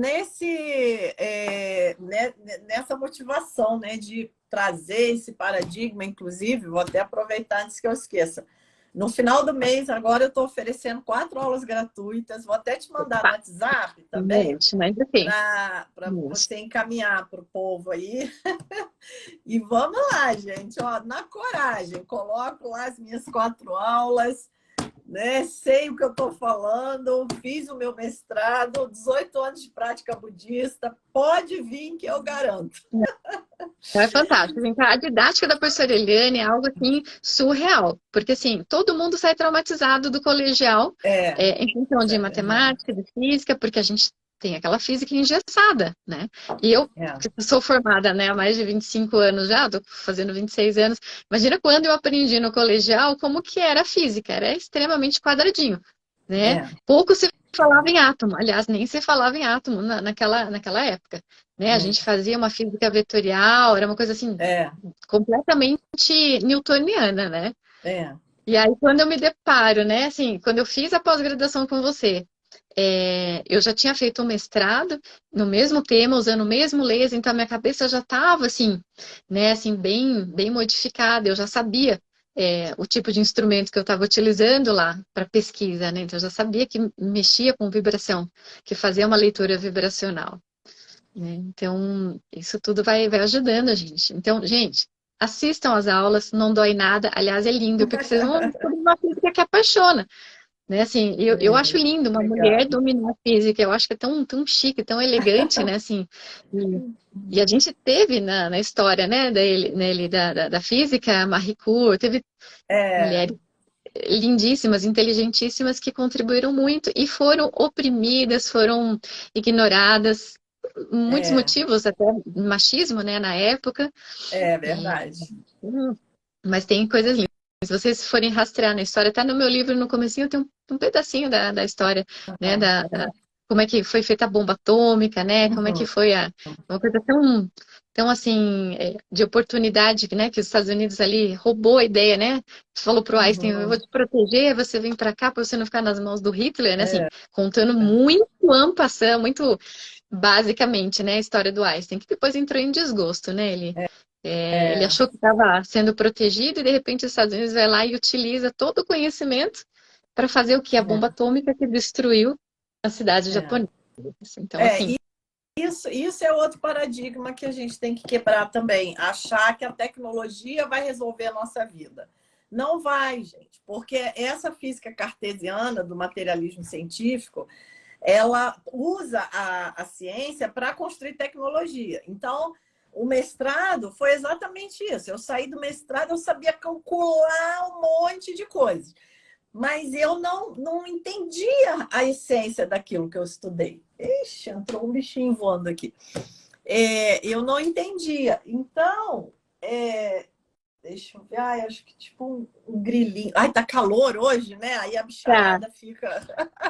nessa motivação, né, de trazer esse paradigma, inclusive, vou até aproveitar antes que eu esqueça. No final do mês, agora eu estou oferecendo 4 aulas gratuitas. Vou até te mandar no Pá, WhatsApp também, gente, mas assim, para gente, você encaminhar para o povo aí. E vamos lá, gente, ó, na coragem, coloco lá as minhas 4 aulas, né? Sei o que eu estou falando, fiz o meu mestrado, 18 anos de prática budista, pode vir que eu garanto. então é fantástico. Então, a didática da professora Eliane é algo assim surreal, porque assim, todo mundo sai traumatizado do colegial em função Isso de é verdade. matemática, de física, porque a gente tem aquela física engessada, né? E eu É, que sou formada, né, há mais de 25 anos já, estou fazendo 26 anos. Imagina quando eu aprendi no colegial como que era a física, era extremamente quadradinho, né? é, Pouco se falava em átomo, aliás, nem se falava em átomo naquela época, né? A é, gente fazia uma física vetorial, era uma coisa assim é, completamente newtoniana, né? é. E aí, quando eu me deparo, né, assim, quando eu fiz a pós-graduação com você, eu já tinha feito um mestrado no mesmo tema, usando o mesmo laser, então a minha cabeça já estava, assim, né, assim, bem modificada, eu já sabia o tipo de instrumento que eu estava utilizando lá para pesquisa, né, então eu já sabia que mexia com vibração, que fazia uma leitura vibracional. Né? Então, isso tudo vai ajudando a gente. Então, gente, assistam às aulas, não dói nada. Aliás, é lindo, porque vocês vão descobrir uma física que apaixona. Né? Assim, eu acho lindo uma mulher Obrigada. dominar a física. Eu acho que é tão chique, tão elegante, né? Assim, e a gente teve na história, né, da física, a Marie Curie, teve É, mulheres lindíssimas, inteligentíssimas que contribuíram muito e foram oprimidas, foram ignoradas, muitos é, motivos, até machismo, né, na época, é e, verdade. mas tem coisas lindas. Se vocês forem rastrear na história, tá no meu livro, no comecinho tem um pedacinho da história, né, como é que foi feita a bomba atômica, né, como é que Uhum, foi uma coisa tão assim, de oportunidade, né, que os Estados Unidos ali roubou a ideia, né, falou pro Einstein, eu vou uhum, te proteger, você vem para cá para você não ficar nas mãos do Hitler, né, assim, é, contando muito ampassando, muito basicamente, né, a história do Einstein, que depois entrou em desgosto, né, ele é, achou que estava sendo protegido e de repente os Estados Unidos vai lá e utiliza todo o conhecimento para fazer o que? A bomba atômica que destruiu a cidade é. japonesa. Então, É, assim, isso é outro paradigma que a gente tem que quebrar também. Achar que a tecnologia vai resolver a nossa vida. Não vai, gente, porque essa física cartesiana do materialismo científico, ela usa a ciência para construir tecnologia. Então, o mestrado foi exatamente isso. Eu saí do mestrado, eu sabia calcular um monte de coisas. mas eu não entendia a essência daquilo que eu estudei. Ixi, entrou um bichinho voando aqui. Eu não entendia. Então, deixa eu ver, ai, acho que tipo um grilinho. Ai, tá calor hoje, né? Aí a Tá. bicharada fica.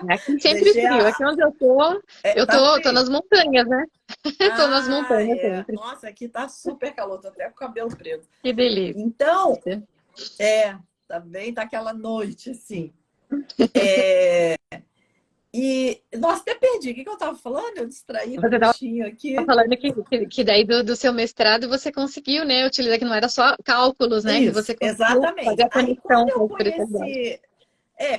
Aqui sempre Deixei frio. Aqui onde eu tô, Tá tô frio. nas montanhas, né? Tô nas Ah, montanhas sempre. Nossa, aqui tá super calor, tô até com o cabelo preto. Que delícia. Então, também tá aquela noite, assim. E, nossa, até perdi. O que eu tava falando? Eu distraí com o Você estava bichinho aqui. falando que daí do seu mestrado você conseguiu, né, utilizar que não era só cálculos, né, que Isso, você conseguiu fazer exatamente. a Aí, quando conexão com eu a espiritualidade. conheci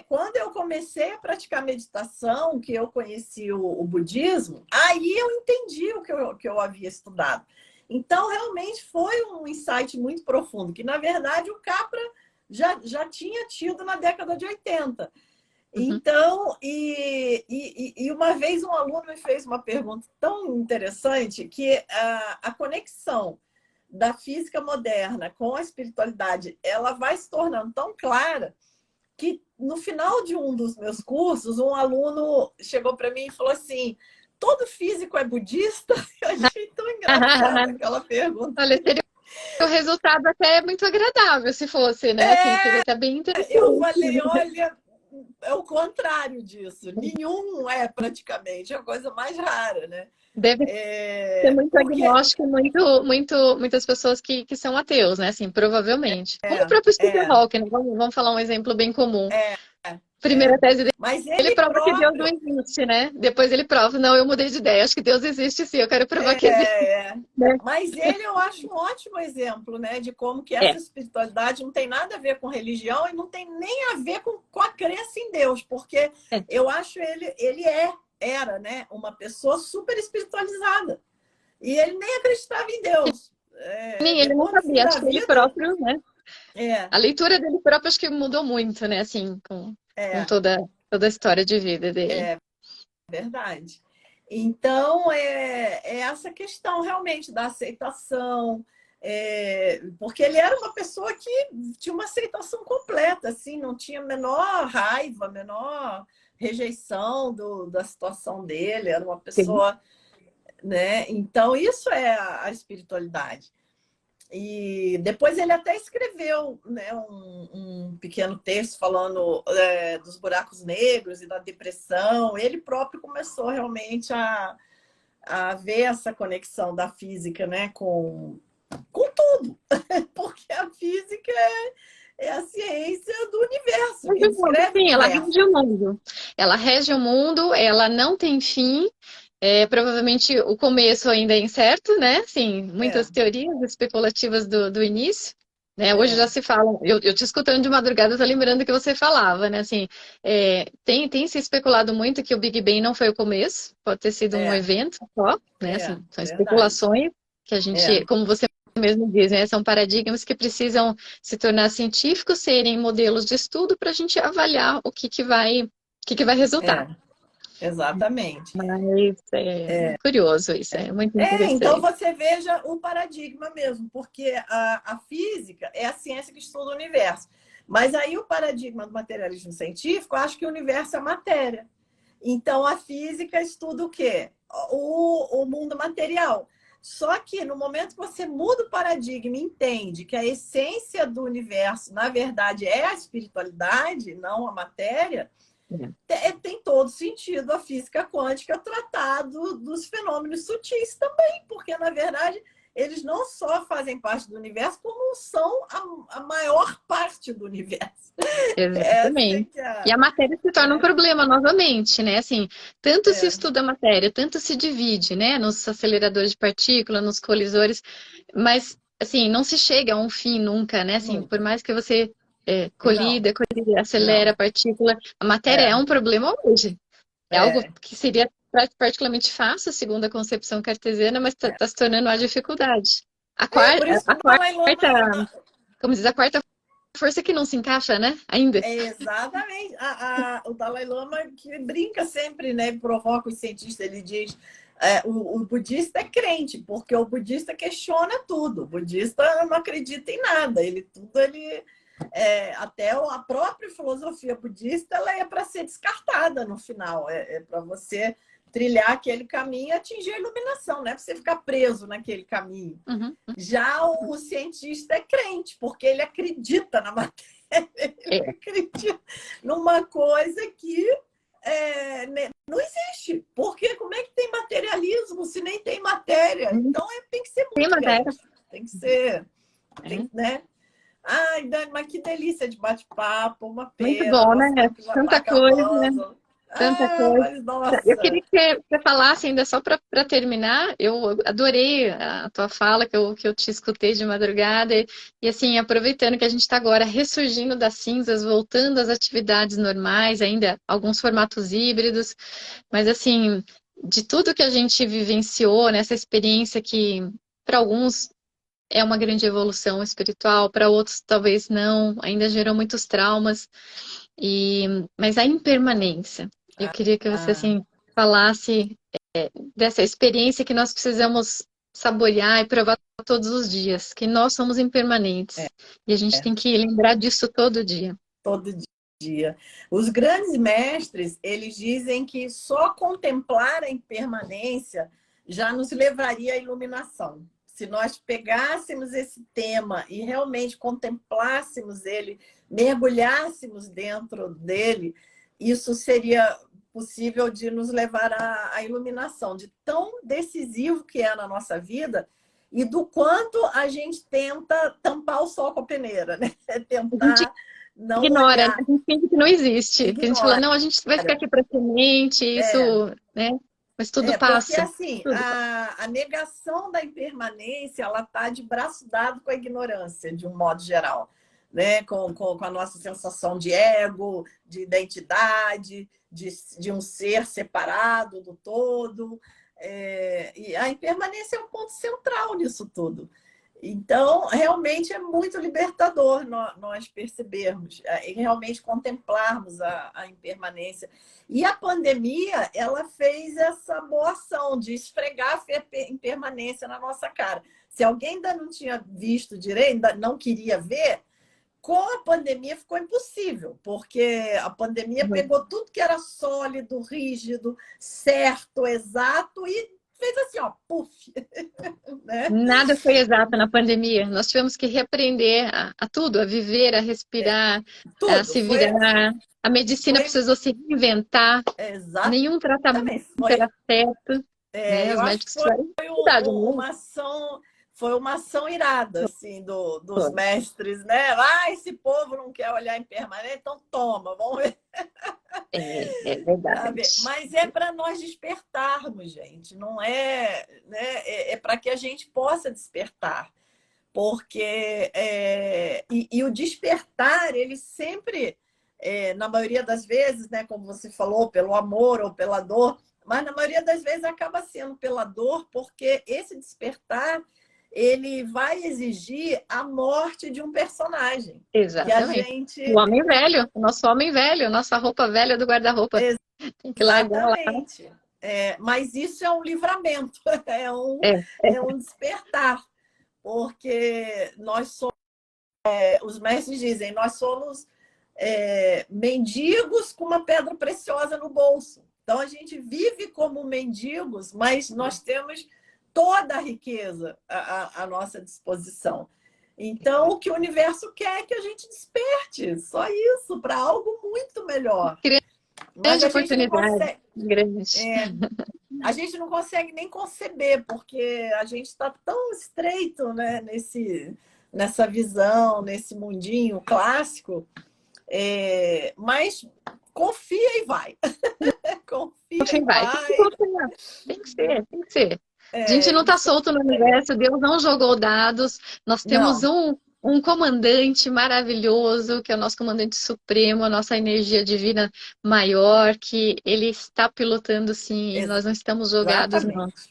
quando eu comecei a praticar meditação, que eu conheci o budismo, aí eu entendi o que eu havia estudado. Então, realmente foi um insight muito profundo, que, na verdade, o Capra já tinha tido na década de 80. Uhum. Então, e uma vez um aluno me fez uma pergunta tão interessante que a conexão da física moderna com a espiritualidade, ela vai se tornando tão clara que no final de um dos meus cursos, um aluno chegou para mim e falou assim: todo físico é budista? Eu achei tão engraçada aquela pergunta. Olha, seria o resultado até muito agradável se fosse, né? Assim, seria até bem Eu interessante. falei: olha, é o contrário disso. Nenhum é praticamente, é a coisa mais rara, né? Deve ser muito Porque agnóstico, muitas pessoas que são ateus, né? Assim, provavelmente. Como o próprio Stephen é, Hawking, né? Vamos falar um exemplo bem comum. é, Primeira tese dele, mas ele ele prova que Deus não próprio existe, né? Depois ele prova, não, eu mudei de ideia, acho que Deus existe sim, eu quero provar que existe, É, né? mas ele eu acho um ótimo exemplo, né, de como que É, essa espiritualidade não tem nada a ver com religião e não tem nem a ver com a crença em Deus, porque é. eu acho era, né, uma pessoa super espiritualizada e ele nem acreditava em Deus. Nem ele não Depois no fim sabia, da acho que ele vida, próprio, né? é, A leitura dele próprio acho que mudou muito, né? Assim, com é, toda a história de vida dele. verdade. Então, é essa questão realmente da aceitação, porque ele era uma pessoa que tinha uma aceitação completa, assim, não tinha a menor raiva, a menor rejeição da situação dele, era uma Sim. pessoa, né? Então, isso é a espiritualidade. E depois ele até escreveu, né, um pequeno texto falando dos buracos negros e da depressão. Ele próprio começou realmente a ver essa conexão da física, né, com tudo, porque a física é a ciência do universo, Rege quem o mundo, descreve o sim, ela universo. rege o mundo. Ela rege o mundo, ela não tem fim. Provavelmente o começo ainda é incerto, né? Sim, É, muitas teorias especulativas do início. Né? Hoje já é, se fala, eu te escutando de madrugada, eu tô lembrando que você falava, né? Assim, tem se especulado muito que o Big Bang não foi o começo, pode ter sido um é, evento só, né? Assim, são verdade. especulações que a É, gente, como você mesmo diz, né? São paradigmas que precisam se tornar científicos, serem modelos de estudo para a gente avaliar o que vai resultar. é, exatamente. Mas é curioso isso, é muito Então interessante. você veja o paradigma mesmo, porque a física é a ciência que estuda o universo. Mas aí o paradigma do materialismo científico, acho que o universo é matéria. Então a física estuda o quê? O mundo material. Só que no momento que você muda o paradigma e entende que a essência do universo, na verdade, é a espiritualidade, não a matéria, tem todo sentido a física quântica tratar dos fenômenos sutis também, porque, na verdade, eles não só fazem parte do universo, como são a maior parte do universo. Essa Exatamente. que E a matéria se torna um né? problema novamente, né? Assim, tanto se É, estuda a matéria, tanto se divide, né? Nos aceleradores de partícula, nos colisores, mas, assim, não se chega a um fim nunca, né? Assim, por nunca. mais que você Não, colida, acelera não. a partícula, a matéria é É, um problema hoje. É algo é, que seria particularmente fácil, segundo a concepção cartesiana, mas está se tornando uma dificuldade. A por quarta, isso que o Dalai Lama. como diz, a quarta força que não se encaixa, né? Ainda. Exatamente. O Dalai Lama que brinca sempre, né? Provoca os cientistas, ele diz. O budista é crente, porque o budista questiona tudo. O budista não acredita em nada. Ele até a própria filosofia budista ela é para ser descartada no final, para você trilhar aquele caminho e atingir a iluminação, não é para você ficar preso naquele caminho. Uhum. Já o cientista é crente, porque ele acredita na matéria, ele acredita numa coisa que não existe. Porque como é que tem materialismo se nem tem matéria? Então tem que ser muito crente. Tem que ser, né? Ai, Dani, mas que delícia de bate-papo, uma pena. Muito bom, né? Tanta coisa. Tanta coisa. Mas, nossa. Eu queria que você falasse ainda só para terminar. Eu adorei a tua fala que eu te escutei de madrugada e assim, aproveitando que a gente está agora ressurgindo das cinzas, voltando às atividades normais, ainda alguns formatos híbridos, mas assim, de tudo que a gente vivenciou nessa experiência que para alguns é uma grande evolução espiritual, para outros talvez não, ainda gerou muitos traumas. Mas a impermanência, eu queria que você assim falasse dessa experiência que nós precisamos saborear e provar todos os dias, que nós somos impermanentes e a gente tem que lembrar disso todo dia. Todo dia. Os grandes mestres, eles dizem que só contemplar a impermanência já nos levaria à iluminação. Se nós pegássemos esse tema e realmente contemplássemos ele, mergulhássemos dentro dele, isso seria possível de nos levar à iluminação, de tão decisivo que é na nossa vida e do quanto a gente tenta tampar o sol com a peneira, né? Tentar não ignora, olhar. A gente finge que não existe. Ignora. A gente fala, não, a gente vai ficar aqui para semente, isso, né? Mas tudo passa. Porque assim, a negação da impermanência, ela está de braço dado com a ignorância, de um modo geral, né? Com a nossa sensação de ego, de identidade, de um ser separado do todo. E a impermanência é um ponto central nisso tudo. Então, realmente é muito libertador nós percebermos e realmente contemplarmos a impermanência. E a pandemia, ela fez essa boa ação de esfregar a impermanência na nossa cara. Se alguém ainda não tinha visto direito, ainda não queria ver, com a pandemia ficou impossível, porque a pandemia pegou tudo que era sólido, rígido, certo, exato e fez assim, ó, puf. Né? Nada foi exato na pandemia. Nós tivemos que reaprender a tudo, a viver, a respirar, a se virar. A medicina precisou se reinventar. Nenhum tratamento era certo. Né? Os médicos tiveram dificuldade. Foi uma ação irada assim, dos mestres, né? Esse povo não quer olhar impermanente, então toma, vamos ver. É verdade. Mas é para nós despertarmos, gente. Não é, né? É para que a gente possa despertar. Porque e o despertar, ele sempre, na maioria das vezes, né, como você falou, pelo amor ou pela dor, mas na maioria das vezes acaba sendo pela dor, porque esse despertar ele vai exigir a morte de um personagem. Exatamente. O homem velho, o nosso homem velho, nossa roupa velha do guarda-roupa. Tem que largar lá. Mas isso é um livramento, é um despertar, porque nós somos, os mestres dizem, nós somos mendigos com uma pedra preciosa no bolso. Então a gente vive como mendigos, mas nós temos toda a riqueza à nossa disposição. Então, o que o universo quer é que a gente desperte, só isso, para algo muito melhor. Grande oportunidade. A gente não consegue nem conceber, porque a gente está tão estreito, né, nessa visão, nesse mundinho clássico. Mas confia e vai. Confia e vai. Tem que ser, tem que ser. A gente não está solto no universo, Deus não jogou dados, nós temos um comandante maravilhoso, que é o nosso comandante supremo, a nossa energia divina maior, que ele está pilotando sim, e nós não estamos jogados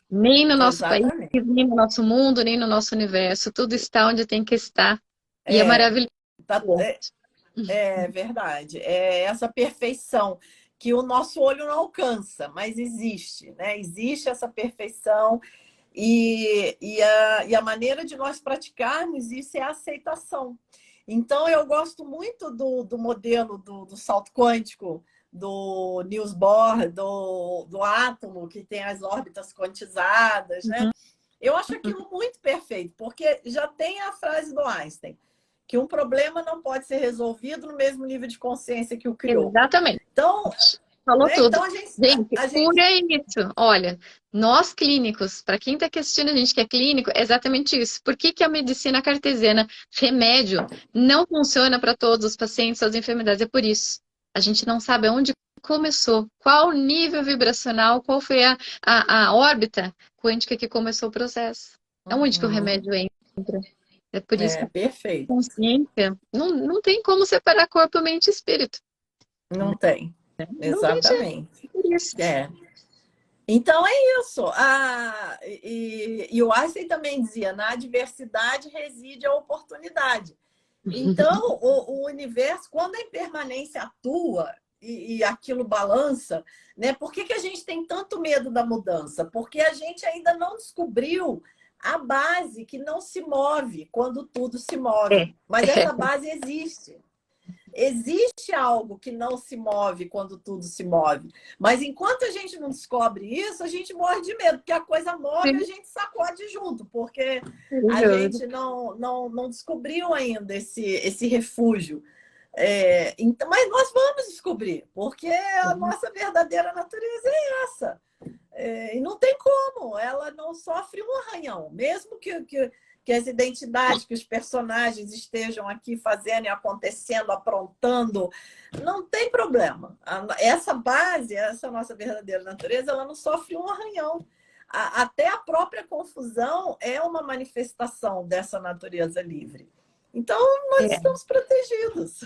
nem no nosso país, nem no nosso mundo, nem no nosso universo, tudo está onde tem que estar, e é maravilhoso. É verdade, é essa perfeição que o nosso olho não alcança, mas existe, né? Existe essa perfeição e a maneira de nós praticarmos isso é a aceitação. Então, eu gosto muito do modelo do salto quântico, do Niels Bohr, do átomo, que tem as órbitas quantizadas, né? Eu acho aquilo muito perfeito, porque já tem a frase do Einstein, que um problema não pode ser resolvido no mesmo nível de consciência que o criou. Exatamente. Então, Falou né? tudo. Então Gente, a gente cura é isso. Olha, nós clínicos, para quem está assistindo a gente que é clínico, é exatamente isso. Por que que a medicina cartesiana, remédio, não funciona para todos os pacientes, as enfermidades? É por isso. A gente não sabe aonde começou, qual o nível vibracional, qual foi a órbita quântica que começou o processo. É onde que o remédio entra. É por isso que é a perfeito. consciência não tem como separar corpo, mente e espírito. Não tem. Não tem jeito. Exatamente. Por isso. É. Então é isso. E o Einstein também dizia: na adversidade reside a oportunidade. Então, o universo, quando a impermanência atua e aquilo balança, né? Por que a gente tem tanto medo da mudança? Porque a gente ainda não descobriu a base que não se move quando tudo se move. Mas essa base existe. Existe algo que não se move quando tudo se move. Mas enquanto a gente não descobre isso, a gente morre de medo, porque a coisa move e a gente sacode junto, porque a gente não descobriu ainda esse refúgio. Então, mas nós vamos descobrir, porque a nossa verdadeira natureza é essa. E não tem como, ela não sofre um arranhão, mesmo que as identidades, que os personagens estejam aqui fazendo e acontecendo, aprontando, não tem problema. Essa base, essa nossa verdadeira natureza, ela não sofre um arranhão. Até a própria confusão é uma manifestação dessa natureza livre. Então, nós estamos protegidos.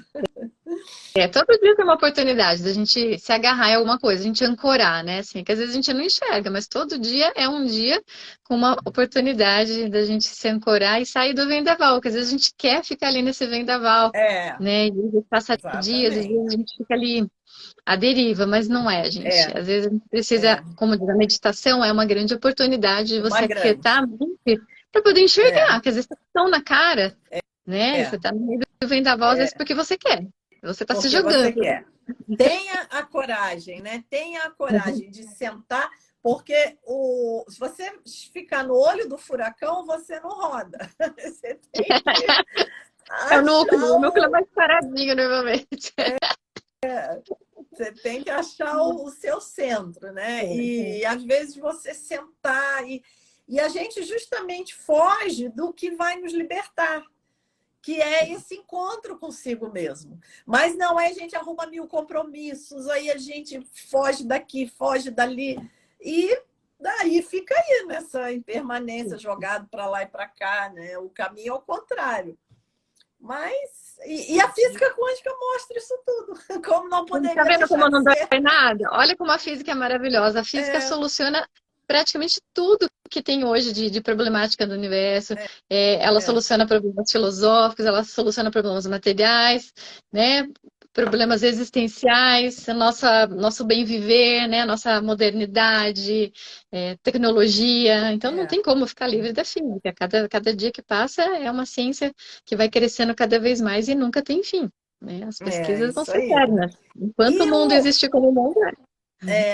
Todo dia tem uma oportunidade da gente se agarrar em alguma coisa, a gente ancorar, né? Assim, que às vezes a gente não enxerga, mas todo dia é um dia com uma oportunidade da gente se ancorar e sair do vendaval, que às vezes a gente quer ficar ali nesse vendaval, né? E às vezes passa dias, às vezes a Exatamente. gente fica ali à deriva, mas não é, gente. Às vezes a gente precisa, como diz a meditação, é uma grande oportunidade de Uma você aquietar grande. a mente para poder enxergar, que às vezes tá tão na cara, né? É, Você tá no meio do vendaval, às vezes porque você quer. Você está se porque você jogando. quer. Tenha a coragem, né? Tenha a coragem de sentar, porque se você ficar no olho do furacão, você não roda. Você tem que É achar o núcleo é mais paradinho normalmente. você tem que achar o seu centro, né? E às vezes você sentar e a gente justamente foge do que vai nos libertar, que é esse encontro consigo mesmo. Mas não é, a gente arruma mil compromissos, aí a gente foge daqui, foge dali, e daí fica aí nessa impermanência, jogado para lá e para cá, né? O caminho é o contrário. Mas, e a física quântica mostra isso tudo, como não Tá poderia vendo deixar como de não dói ser. nada? Olha como a física é maravilhosa. A física soluciona praticamente tudo que tem hoje de problemática do universo. Ela soluciona problemas filosóficos, ela soluciona problemas materiais, né? Problemas existenciais, nosso bem viver, né? Nossa modernidade, tecnologia. Então não tem como ficar livre da física. Cada dia que passa é uma ciência que vai crescendo cada vez mais e nunca tem fim. Né? As pesquisas vão Isso ser aí. eternas. Enquanto o E, mundo existir como mundo,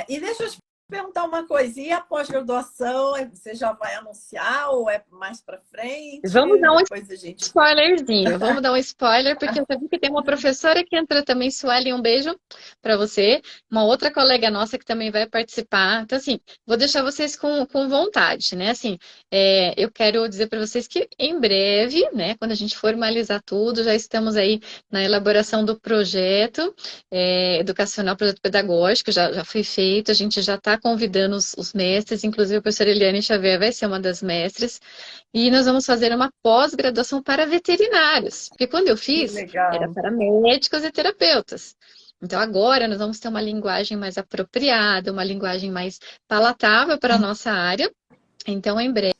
e deixa eu te perguntar uma coisa, e a pós-graduação, você já vai anunciar ou é mais para frente? vamos dar um Depois a gente... spoilerzinho. Vamos dar um spoiler, porque eu sabia que tem uma professora que entra também, Sueli, um beijo para você. Uma outra colega nossa que também vai participar. Então, assim, vou deixar vocês com vontade, né? Assim, eu quero dizer para vocês que em breve, né, quando a gente formalizar tudo, já estamos aí na elaboração do projeto educacional, projeto pedagógico, já foi feito, a gente já está convidando os mestres, inclusive a professora Eliane Xavier vai ser uma das mestres. E nós vamos fazer uma pós-graduação para veterinários, porque quando eu Que fiz, era legal. para médicos e terapeutas. Então agora nós vamos ter uma linguagem mais apropriada, uma linguagem mais palatável para a nossa área. Então, em breve,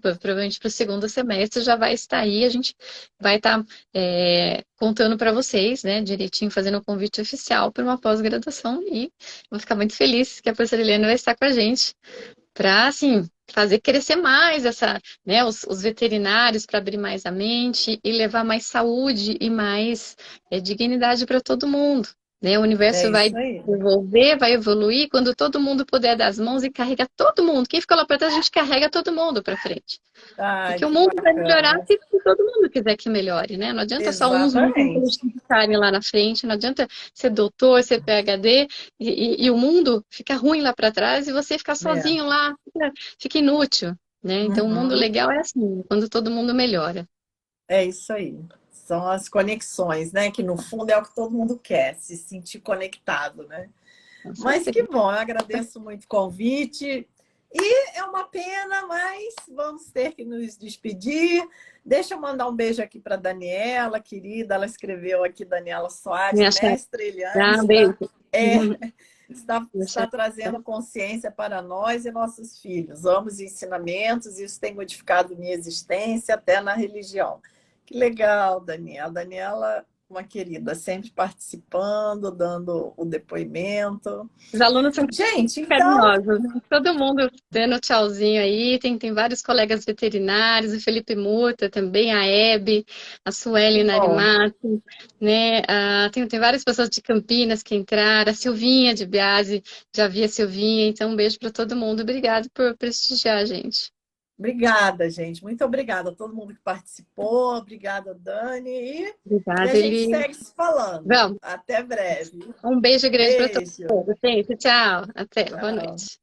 provavelmente para o segundo semestre, já vai estar aí. A gente vai estar contando para vocês, né, direitinho, fazendo o convite oficial para uma pós-graduação. E vou ficar muito feliz que a professora Helena vai estar com a gente para assim fazer crescer mais essa, né, os veterinários para abrir mais a mente e levar mais saúde e mais dignidade para todo mundo, né? O É universo vai isso aí. desenvolver, vai evoluir quando todo mundo puder dar as mãos e carregar todo mundo. Quem ficou lá para trás, a gente carrega todo mundo para frente. Ai, Porque o que mundo vai melhorar bacana. se todo mundo quiser que melhore, né? Não adianta só uns muito Exatamente. inteligentes estarem lá na frente, não adianta ser doutor, ser PhD e o mundo ficar ruim lá para trás e você ficar É. sozinho lá, fica inútil, né? Então o mundo Uhum. legal é assim, quando todo mundo melhora. É isso aí. São as conexões, né? Que no fundo é o que todo mundo quer, se sentir conectado, né? Com Mas que certeza. bom, eu agradeço muito o convite. E é uma pena, mas vamos ter que nos despedir. Deixa eu mandar um beijo aqui para Daniela, querida. Ela escreveu aqui, Daniela Me Soares, achar. mestre Eliane, Ah, beijo. está trazendo consciência para nós e nossos filhos. Amo os ensinamentos, isso tem modificado minha existência, até na religião. Que legal, Daniela. Daniela, uma querida, sempre participando, dando o depoimento. Os alunos são Gente, então, carinhosos, né? Todo mundo dando tchauzinho aí. Tem vários colegas veterinários, o Felipe Muta também, a Hebe, a que Sueli bom. Narimato, né? Tem várias pessoas de Campinas que entraram, a Silvinha de Biase, já vi a Silvinha, então um beijo para todo mundo. Obrigado por prestigiar a gente. Obrigada, gente. Muito obrigada a todo mundo que participou. Obrigada, Dani. E a Obrigada, gente Eli. segue se falando. Vamos, Até breve. um beijo grande para Beijo. todos. Gente, tchau, até, boa Tchau. noite.